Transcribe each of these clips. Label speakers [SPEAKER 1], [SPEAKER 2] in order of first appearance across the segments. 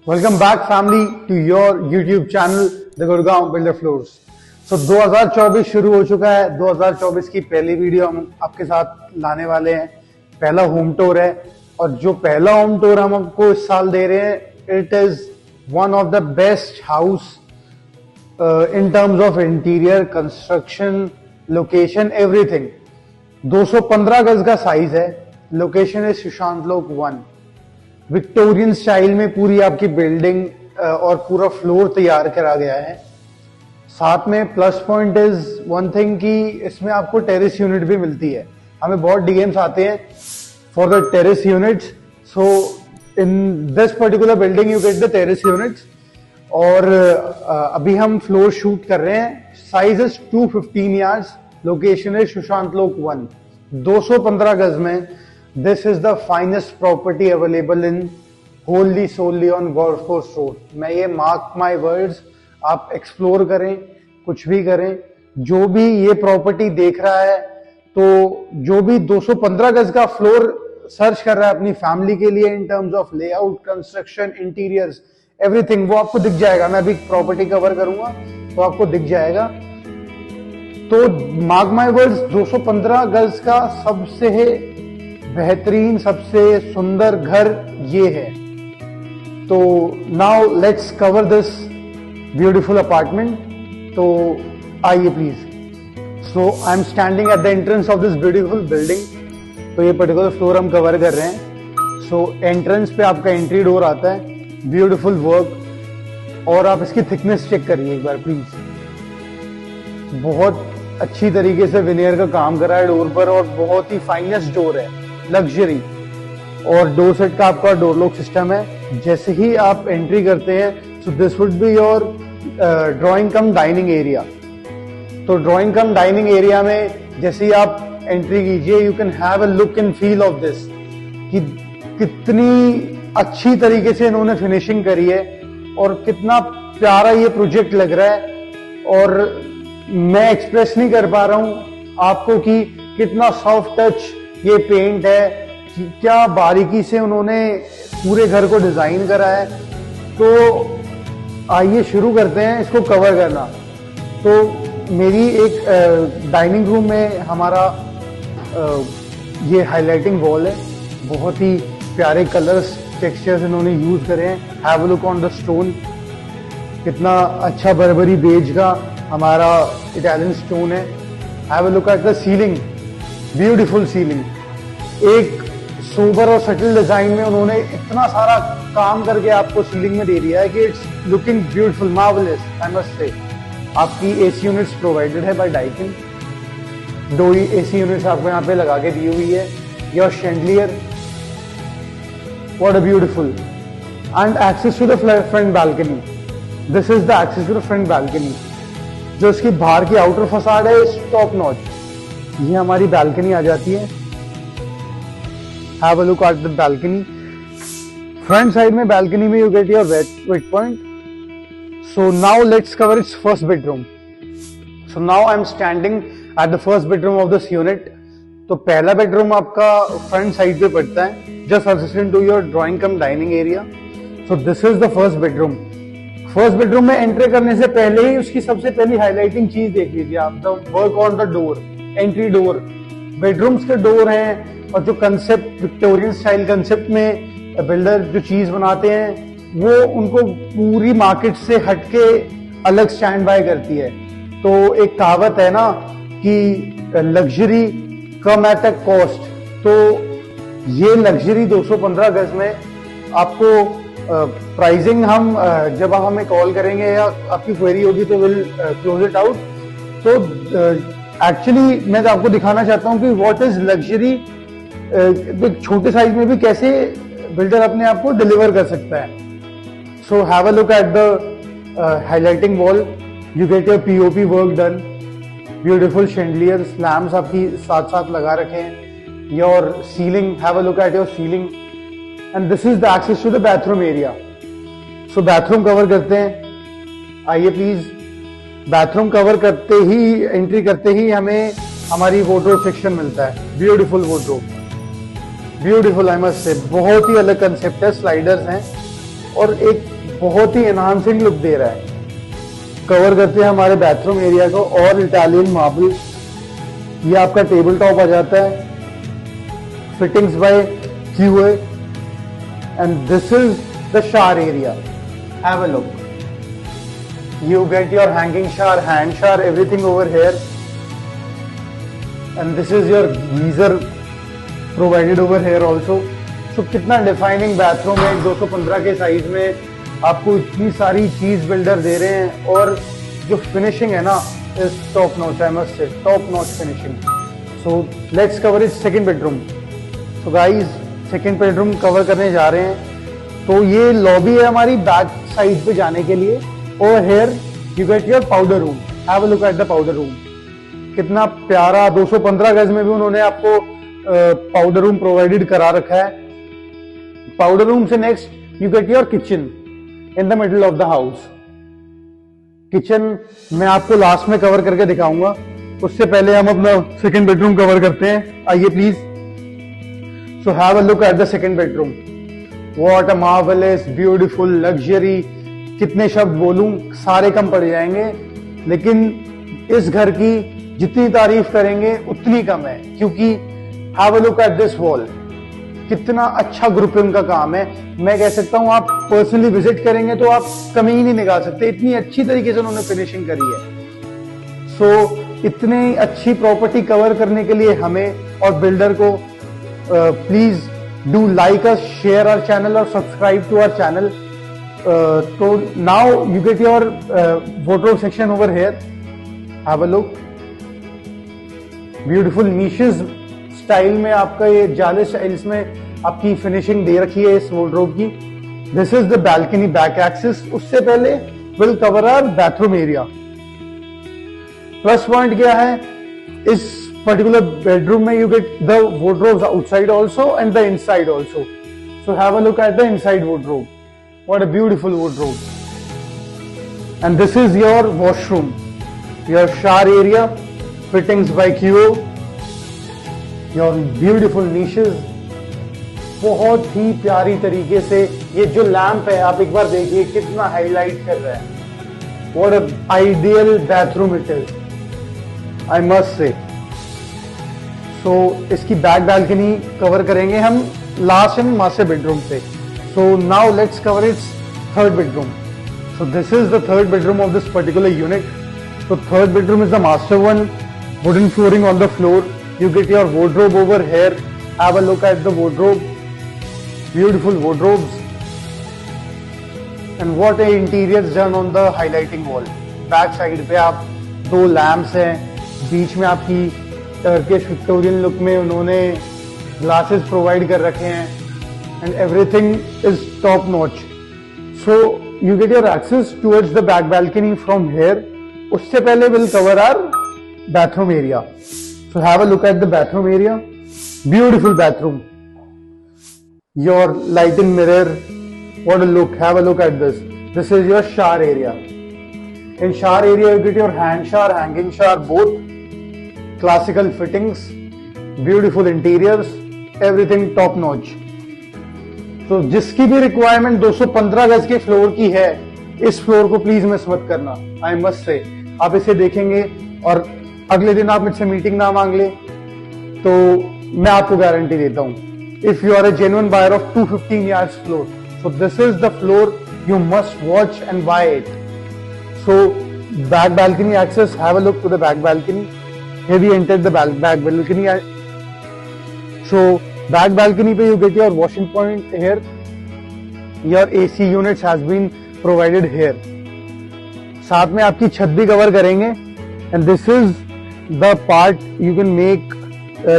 [SPEAKER 1] Welcome back family to your YouTube channel The Gurgaon Builder Floors. So 2024 शुरू हो चुका है। 2024 की पहली वीडियो हम आपके साथ लाने वाले हैं। पहला होम टूर है और जो पहला होम टूर हम आपको इस साल दे रहे हैं, it is one of the best house in terms of interior, construction, location, everything. 215 गज का साइज है। लोकेशन इज सुशांत लोक 1। विक्टोरियन स्टाइल में पूरी आपकी बिल्डिंग और पूरा फ्लोर तैयार करा गया है। साथ में plus point is one thing कि इसमें आपको टेरेस यूनिट भी मिलती है। हमें बहुत डीएम्स आते हैं for the terrace units, so in this particular building you get the terrace units. और अभी हम फ्लोर शूट कर रहे हैं। Size is 215 yards. लोकेशन है सुशांत लोक 1। 215 गज में this is the finest property available in wholly solely on golf course road. मैं ये मार्क माई वर्ड्स, आप एक्सप्लोर करें, कुछ भी करें, जो भी ये प्रॉपर्टी देख रहा है, तो जो भी 215 गज का फ्लोर सर्च कर रहा है अपनी फैमिली के लिए in terms of layout, construction, interiors, everything, वो आपको दिख जाएगा। मैं अभी प्रॉपर्टी कवर करूंगा तो आपको दिख जाएगा। तो मार्क माई वर्ड्स, 215 गज का सबसे बेहतरीन, सबसे सुंदर घर ये है। तो now let's cover this beautiful apartment. तो आइए please. So I am standing at the entrance of this beautiful building. तो ये पर्टिकुलर फ्लोर हम कवर कर रहे हैं। सो एंट्रेंस पे आपका एंट्री डोर आता है, ब्यूटीफुल वर्क। और आप इसकी थिकनेस चेक करिए एक बार प्लीज। बहुत अच्छी तरीके से विनियर का काम करा है डोर पर और बहुत ही फाइनेस्ट डोर है, लग्जरी। और डोर सेट का आपका डोर लॉक सिस्टम है। जैसे ही आप एंट्री करते हैं, so this would be your drawing cum dining area. तो ड्राइंग कम डाइनिंग एरिया में जैसे ही आप एंट्री कीजिए, you can have a look and feel of this कि कितनी अच्छी तरीके से इन्होंने फिनिशिंग करी है और कितना प्यारा ये प्रोजेक्ट लग रहा है। और मैं एक्सप्रेस नहीं कर पा रहा हूं आपको कि कितना सॉफ्ट टच ये पेंट है, क्या बारीकी से उन्होंने पूरे घर को डिजाइन करा है। तो आइए शुरू करते हैं इसको कवर करना। तो मेरी एक डाइनिंग रूम में हमारा ये हाइलाइटिंग वॉल है। बहुत ही प्यारे कलर्स, टेक्सचर्स इन्होंने यूज करे हैं। Have a look on the stone, कितना अच्छा बर्बरी बेज का हमारा इटालियन स्टोन है। Have a look at the ceiling, beautiful ceiling. एक सोबर और सटल डिजाइन में उन्होंने इतना सारा काम करके आपको सीलिंग में दे दिया है कि it's looking beautiful, marvellous, I must say. आपकी एसी यूनिट्स प्रोवाइडेड है बाय डाइकिन। 2 एसी यूनिट्स आपको यहाँ पे लगा के दी हुई है। Your chandelier, what a beautiful. And access to the front balcony. This is the access to the front balcony. जो इसकी बाहर की आउटर फसाड है, टॉप नॉच। ये हमारी बालकनी आ जाती है। Have a look at the balcony. Front side में बालकनी में you get your wait point. So now let's cover its first bedroom. So now I am standing at the first bedroom of this unit. तो पहला bedroom आपका front side पे पड़ता है, just assistant to your drawing cum dining area. So this is the first bedroom. First bedroom में entry करने से पहले ही उसकी सबसे पहली हाईलाइटिंग चीज देख लीजिए आप, the work on the door, entry door. Bedrooms के डोर हैं और जो कंसेप्ट, विक्टोरियन स्टाइल कंसेप्ट में बिल्डर जो चीज बनाते हैं, वो उनको पूरी मार्केट से हटके अलग स्टैंड बाय करती है। तो एक कहावत है ना कि luxury come at a cost. तो ये लग्जरी 215 गज में आपको प्राइसिंग हम जब आप हमें कॉल करेंगे या आपकी क्वेरी होगी तो विल क्लोज इट आउट। तो एक्चुअली मैं तो आपको दिखाना चाहता हूं कि व्हाट इज लग्जरी। एक छोटे साइज में भी कैसे बिल्डर अपने आप को डिलीवर कर सकता है। So have a look at the highlighting wall. You get your POP work done, beautiful chandeliers, lamps आपकी साथ साथ लगा रखे हैं। Your ceiling, have a look at your ceiling. And this is the access to the bathroom area. So bathroom cover करते हैं, आइए please. Bathroom cover करते ही, एंट्री करते ही हमें हमारी वार्डरोब सेक्शन मिलता है। ब्यूटीफुल वार्डरोब, ब्यूटीफुल, आई मस्ट से। बहुत ही अलग कंसेप्ट है। स्लाइडर्स हैं और एक बहुत ही एनहांसिंग लुक दे रहा है। कवर करते हैं हमारे बाथरूम एरिया को और इटालियन मार्बल। ये आपका टेबल टॉप आ जाता है, fittings by QA, and this is the shower area. Have a look, you get your hanging shower, hand shower, everything over here, and this is your geyser provided over here also. So कितना defining bathroom है 215 के size में, आपको इतनी सारी चीज builder दे रहे हैं, और जो फिनिशिंग है ना is top notch, I must से top notch finishing. So let's cover it second bedroom. So guys second bedroom cover करने जा रहे हैं। तो ये लॉबी है हमारी बैक साइड पे जाने के लिए। Over here you get your powder room. Have a look at the powder room. कितना प्यारा 215 गज में भी उन्होंने आपको पाउडर रूम प्रोवाइडेड करा रखा है। पाउडर रूम से next you get your kitchen in the middle of the house. Kitchen मैं आपको लास्ट में कवर करके दिखाऊंगा, उससे पहले हम अपना सेकंड बेडरूम कवर करते हैं। आइए please. So have a look at the second bedroom. What a marvellous beautiful luxury. कितने शब्द बोलूं, सारे कम पड़ जाएंगे, लेकिन इस घर की जितनी तारीफ करेंगे उतनी कम है, क्योंकि have a look at this wall. कितना अच्छा ग्रुपिंग का काम है। मैं कह सकता हूं आप पर्सनली विजिट करेंगे तो आप कमी ही नहीं निकाल सकते, इतनी अच्छी तरीके से उन्होंने फिनिशिंग करी है। सो इतनी अच्छी प्रॉपर्टी कवर करने के लिए हमें और बिल्डर को please do like us, share our channel और subscribe to our channel. So now you get your wardrobe section over here. Have a look. Beautiful niches style में आपका ये जाले स्टाइल्स में आपकी फिनिशिंग दे रखी है इस wardrobe की। This is the balcony back axis. उससे पहले we'll cover our bathroom area. Plus point क्या है इस पर्टिकुलर बेडरूम में? You get the wardrobes outside also and the inside also. So have a look at the inside wardrobe. What a beautiful wardrobe. And this is your washroom, your shower area, fittings by QO, your beautiful niches. बहुत ही प्यारी तरीके से ये जो lamp है आप एक बार देखिए कितना हाईलाइट कर रहा है। What an ideal bathroom it is, I must say. So इसकी बैक बैल्कनी कवर करेंगे हम लास्ट एंड मास्टर बेडरूम से। So now let's cover its third bedroom. So this is the third bedroom of this particular unit. So third bedroom is the master one. Wooden flooring on the floor. You get your wardrobe over here. Have a look at the wardrobe. Beautiful wardrobes. And what a interior is done on the highlighting wall. Back side पे आप दो lamps हैं. बीच में आपकी Turkish Victorian look में उन्होंने glasses provide कर रखे हैं। And everything is top notch. So you get your access towards the back balcony from here. उससे पहले we'll cover our bathroom area. So have a look at the bathroom area. Beautiful bathroom. Your light and mirror. What a look. Have a look at this. This is your shower area. In shower area you get your hand shower, hanging shower, both. Classical fittings. Beautiful interiors. Everything top notch. तो जिसकी भी requirement 215 गज के floor की है, इस floor को please miss मत करना। आई मस्ट से आप इसे देखेंगे और अगले दिन आप मुझसे मीटिंग ना मांग ले तो मैं आपको गारंटी देता हूं, if you are a genuine buyer of 215 yards floor, so this is the floor you must watch and buy it. So back balcony access, have a look to the back balcony. Here we entered the back balcony. So back balcony पे you get your washing point here. Your AC units has been provided here. साथ में आपकी छत भी cover करेंगे। And this is the part you can make.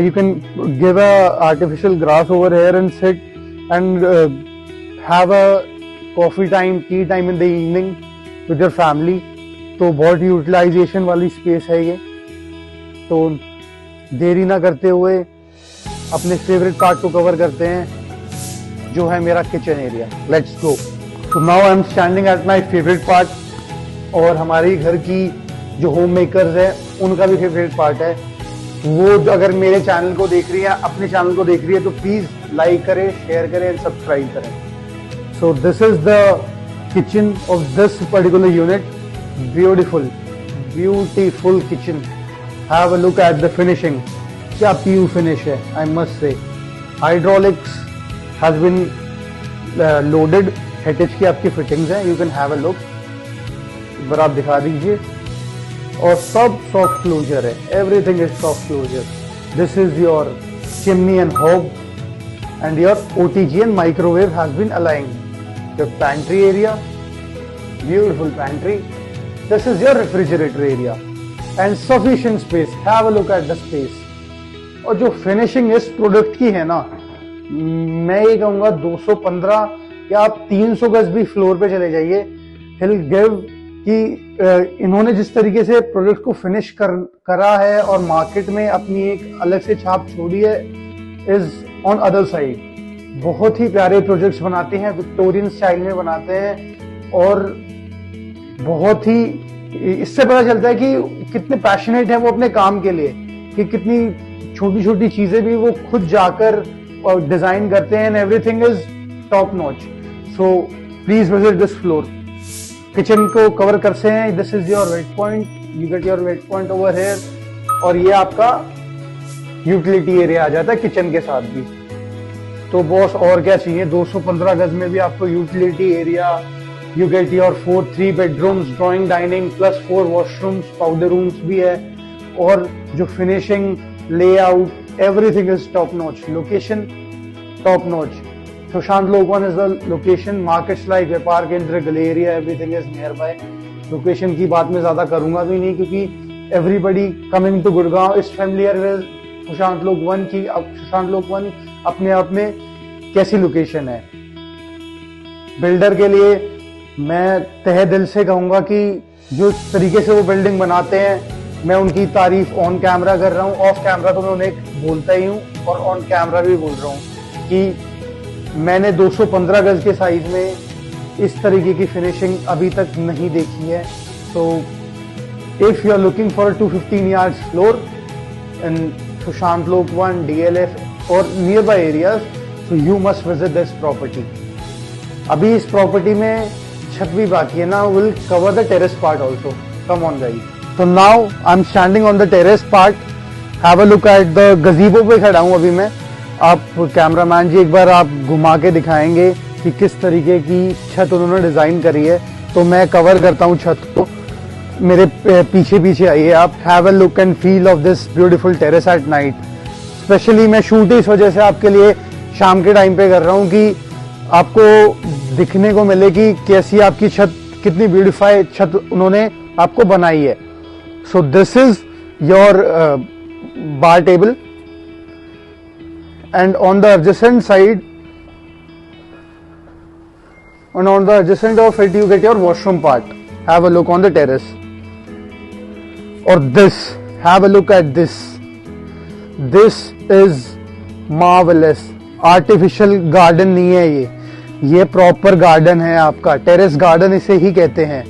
[SPEAKER 1] You can give a artificial grass over here and sit and have a coffee time, tea time in the evening with your family. तो बहुत utilisation वाली space है ये। तो देरी ना करते हुए अपने फेवरेट पार्ट को कवर करते हैं, जो है मेरा किचन एरिया। Let's go. तो now I am standing at my favourite part, और हमारी घर की जो होम मेकर्स है उनका भी फेवरेट पार्ट है। वो अगर मेरे चैनल को देख रही है, अपने चैनल को देख रही है, तो प्लीज लाइक करें, शेयर करें, सब्सक्राइब करें। So this is the kitchen of this particular unit. Beautiful kitchen. Have a look at the finishing. क्या PU finish है, I must say. Hydraulics has been loaded. Hettich की आपकी fittings हैं. You can have a look. एक बार आप दिखा दीजिए. और सब soft closure है. Everything is soft closure. This is your chimney and hob, and your OTG and microwave has been aligned. Your pantry area, beautiful pantry. This is your refrigerator area and sufficient space. Have a look at the space. और जो finishing इस product की है ना, मैं ये कहूँगा 215 या आप 300 गज भी फ्लोर पे चले जाइए, he'll give कि इन्होंने जिस तरीके से प्रोडक्ट को फिनिश करा है और मार्केट में अपनी एक अलग से छाप छोड़ी है, इज ऑन अदर साइड। बहुत ही प्यारे प्रोजेक्ट्स बनाते हैं, विक्टोरियन स्टाइल में बनाते हैं और बहुत ही, इससे पता चलता है कि कितने पैशनेट है वो अपने काम के लिए, कि कितनी छोटी छोटी चीजें भी वो खुद जाकर डिजाइन करते हैं। Everything is top notch. So please visit this floor. Kitchen को कवर करते हैं। This is your wait point, you get your wait point over here, और ये आपका यूटिलिटी एरिया आ जाता है किचन के साथ भी। तो बॉस और क्या चाहिए, 215 गज में भी आपको utility area, you get your 3 bedrooms, drawing, dining plus 4 washrooms, powder rooms भी है, और जो finishing, layout, everything is top notch. Location top notch. Sushant Lok one is the location. Markets like Vyapar Kendra, Galleria, everything is nearby. Location की बात मैं ज्यादा करूंगा भी नहीं, क्योंकि everybody coming to Gurgaon is familiar with Sushant Lok one की। सुशांत लोक वन अपने आप में कैसी लोकेशन है। बिल्डर के लिए मैं तहे दिल से कहूंगा कि जो तरीके से वो बिल्डिंग बनाते हैं, मैं उनकी तारीफ ऑन कैमरा कर रहा हूँ। ऑफ कैमरा तो मैं उन्हें बोलता ही हूँ, और ऑन कैमरा भी बोल रहा हूँ कि मैंने 215 गज के साइज में इस तरीके की फिनिशिंग अभी तक नहीं देखी है। So if you are looking for 215 yards floor in Sushant Lok one, DLF और nearby areas, so you must visit this property. अभी इस प्रॉपर्टी में छत भी बाकी है ना, will cover the terrace part also. Come on guys. So now I'm standing on the terrace part. Have a look at the gazebo पे खड़ा हूँ अभी मैं। आप कैमरामैन जी एक बार आप घुमा के दिखाएंगे कि किस तरीके की छत उन्होंने डिजाइन करी है। तो मैं कवर करता हूँ छत को, मेरे पीछे पीछे आइए आप। Have a look and feel of this beautiful terrace at night. Specially मैं शूट इस वजह से आपके लिए शाम के टाइम पे कर रहा हूँ कि आपको दिखने को मिले कि कैसी आपकी छत, कितनी ब्यूटीफाई छत उन्होंने आपको बनाई है। So this is your bar table, and on the adjacent side, and on the adjacent of it you get your washroom part. Have a look on the terrace. Or this, have a look at this. This is marvelous. Artificial garden नहीं है ये proper garden है आपका। terrace garden इसे ही कहते हैं।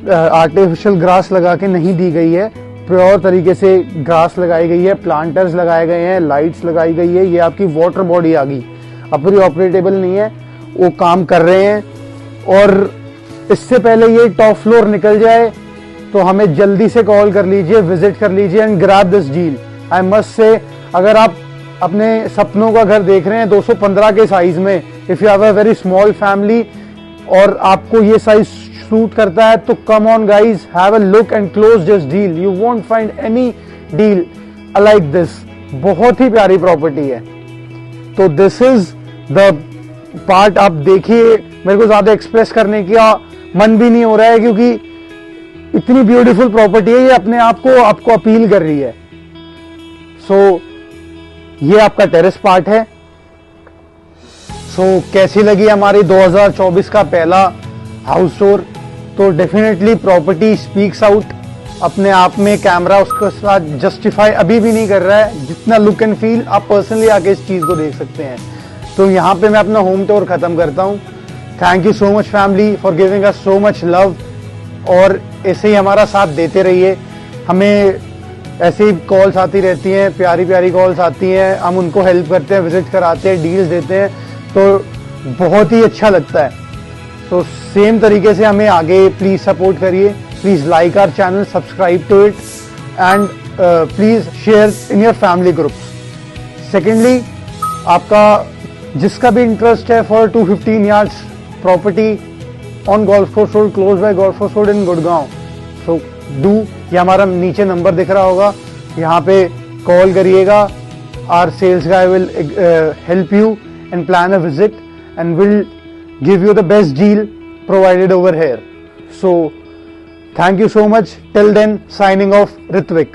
[SPEAKER 1] Artificial grass लगा के नहीं दी गई है, प्योर तरीके से ग्रास लगाई गई है, प्लांटर्स लगाए गए हैं, लाइट्स लगाई गई है। ये आपकी वाटर बॉडी आ गई, अपनी ऑपरेटेबल नहीं है, वो काम कर रहे हैं। और इससे पहले ये टॉप फ्लोर निकल जाए तो हमें जल्दी से कॉल कर लीजिए, विजिट कर लीजिए and grab this deal. I must से, अगर आप अपने सपनों का घर देख रहे हैं 215 के साइज में, if you have a very small family और आपको ये साइज सूट करता है, तो come on guys, have a look and close this deal. You won't find any deal like this. बहुत ही प्यारी प्रॉपर्टी है। तो दिस इज द पार्ट। आप देखिए, मेरे को ज्यादा एक्सप्रेस करने का मन भी नहीं हो रहा है, क्योंकि इतनी ब्यूटीफुल प्रॉपर्टी है, ये अपने आप को आपको अपील कर रही है। सो ये आपका टेरेस पार्ट है। सो कैसी लगी हमारी 2024 का पहला हाउस टूर? तो डेफिनेटली प्रॉपर्टी स्पीक्स आउट। अपने आप में कैमरा उसके साथ जस्टिफाई अभी भी नहीं कर रहा है। जितना लुक एंड फील आप पर्सनली आके इस चीज को देख सकते हैं। तो यहाँ पे मैं अपना होम टूर खत्म करता हूँ। Thank you so much family for giving us so much love, और ऐसे ही हमारा साथ देते रहिए। हमें ऐसे ही कॉल्स आती रहती हैं, प्यारी प्यारी कॉल्स आती हैं, हम उनको हेल्प करते हैं, विजिट कराते हैं, डील्स देते हैं, तो बहुत ही अच्छा लगता है। तो सेम तरीके से हमें आगे प्लीज सपोर्ट करिए, please like our channel, subscribe to it and please share in your family groups. Secondly, आपका जिसका भी इंटरेस्ट है for 215 yards property on golf course road, close by golf course road in Gurgaon, so do, ये हमारा नीचे number दिख रहा होगा, यहाँ पे कॉल करिएगा। Our sales guy will help you and plan a visit and will give you the best deal provided over here. So thank you so much. Till then, signing off, Ritvik.